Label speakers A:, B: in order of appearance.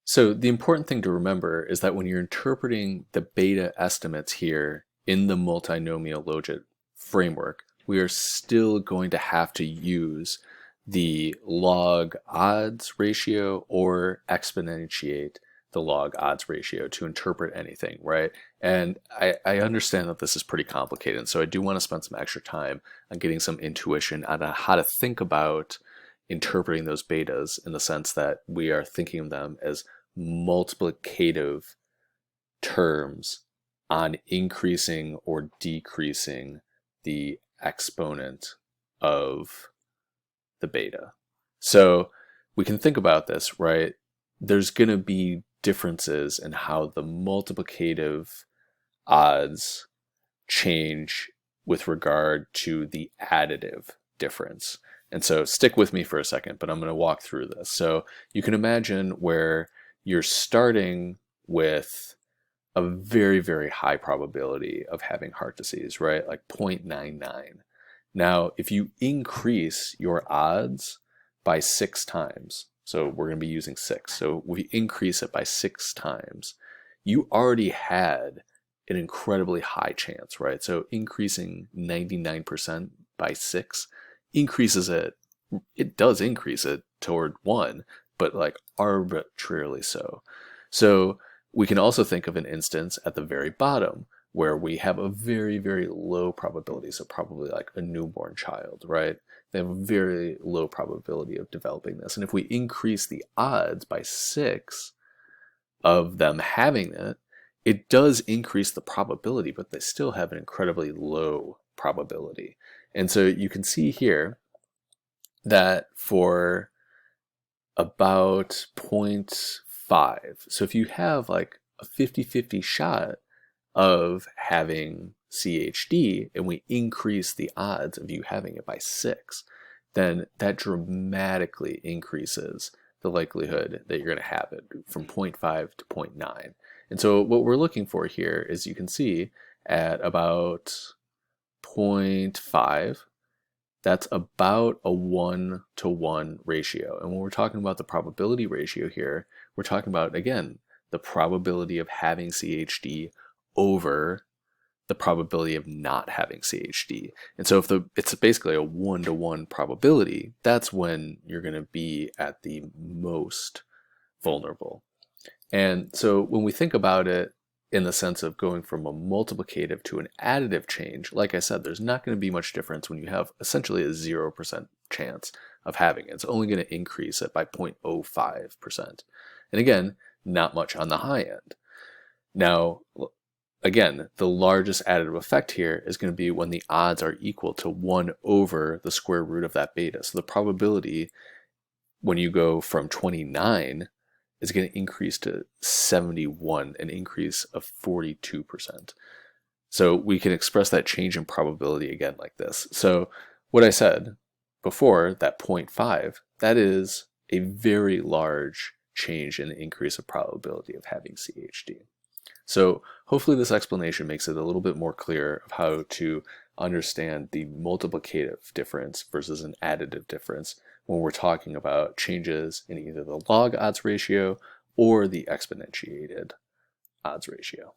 A: So the important thing to remember is that when you're interpreting the beta estimates here in the multinomial logit framework, we are still going to have to use the log odds ratio or exponentiate the log odds ratio to interpret anything, right? And I understand that this is pretty complicated, and so I do want to spend some extra time on getting some intuition on how to think about interpreting those betas in the sense that we are thinking of them as multiplicative terms on increasing or decreasing the exponent of the beta. So we can think about this, right? There's going to be differences in how the multiplicative odds change with regard to the additive difference. And so stick with me for a second, but I'm going to walk through this. So you can imagine where you're starting with a very, very high probability of having heart disease, right? Like 0.99. Now, if you increase your odds by 6 times, so we're going to be using 6, so we increase it by 6 times, you already had an incredibly high chance, right? So increasing 99% by 6 increases it does increase it toward 1, but like arbitrarily so. So we can also think of an instance at the very bottom where we have a very, very low probability, so probably like a newborn child, right? They have a very low probability of developing this. And if we increase the odds by 6 of them having it, it does increase the probability, but they still have an incredibly low probability. And so you can see here that for about 0.5, so if you have like a 50-50 shot of having CHD and we increase the odds of you having it by 6, then that dramatically increases the likelihood that you're going to have it from 0.5 to 0.9. And so what we're looking for here is, you can see at about 0.5, that's about a 1-to-1 ratio. And when we're talking about the probability ratio here, we're talking about, again, the probability of having CHD over the probability of not having CHD. And so if it's basically a 1-to-1 probability, that's when you're going to be at the most vulnerable. And so when we think about it in the sense of going from a multiplicative to an additive change, like I said, there's not going to be much difference when you have essentially a 0% chance of having it. It's only going to increase it by 0.05%. And again, not much on the high end. Now, again, the largest additive effect here is going to be when the odds are equal to 1 over the square root of that beta. So the probability when you go from 29 is going to increase to 71, an increase of 42%. So we can express that change in probability again like this. So what I said before, that 0.5, that is a very large change in the increase of probability of having CHD. So hopefully this explanation makes it a little bit more clear of how to understand the multiplicative difference versus an additive difference when we're talking about changes in either the log odds ratio or the exponentiated odds ratio.